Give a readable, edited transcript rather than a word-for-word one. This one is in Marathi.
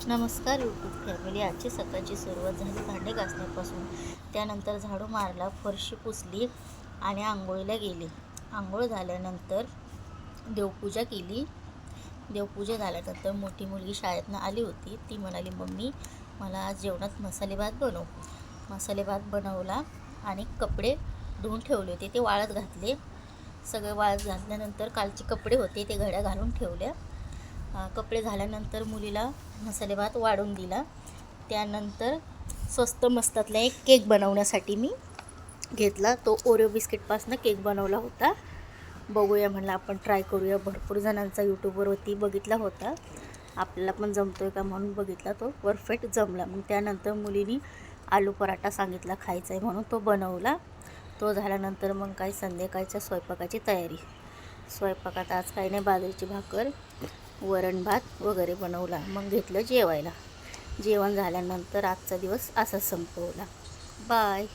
नमस्कार यूट्यूब फॅमिली. आजची सकाळची सुरुवात झाली भांडे घासण्यापासून. त्यानंतर झाडू मारला, फरशी पुसली आणि आंघोळीला गेले. आंघोळ झाल्यानंतर देवपूजा केली. देवपूजा झाल्यानंतर मोठी मुलगी शाळेतनं आली होती. ती म्हणाली, मम्मी मला आज जेवणात मसाले भात बनव. मसाले भात बनवला आणि कपडे धुवून ठेवले होते ते वाळत घातले. सगळे वाळत घातल्यानंतर कालचे कपडे होते ते घड्या घालून ठेवल्या. कपडे झाल्यानंतर मुलीला मसाले भात वाढून दिला. त्यानंतर स्वस्त मस्तातला एक केक बनवण्यासाठी मी घेतला. तो ओरिओ बिस्किटपासून केक बनवला होता. बघूया म्हणलं आपण ट्राय करूया. भरपूर जणांचा यूट्यूबवरती बघितला होता. आपल्याला पण जमतो आहे का म्हणून बघितला. तो परफेक्ट जमला. मग त्यानंतर मुलीने आलू पराठा सांगितला खायचा आहे म्हणून तो बनवला. तो झाल्यानंतर मग काही संध्याकाळच्या स्वयंपाकाची तयारी. स्वयंपाकात आज काही नाही, बाजरीची भाकर, वरण भात वगैरे बनवला. मग घेतलं जेवायला. जेवण झाल्यानंतर आजचा दिवस असा संपवला. बाय.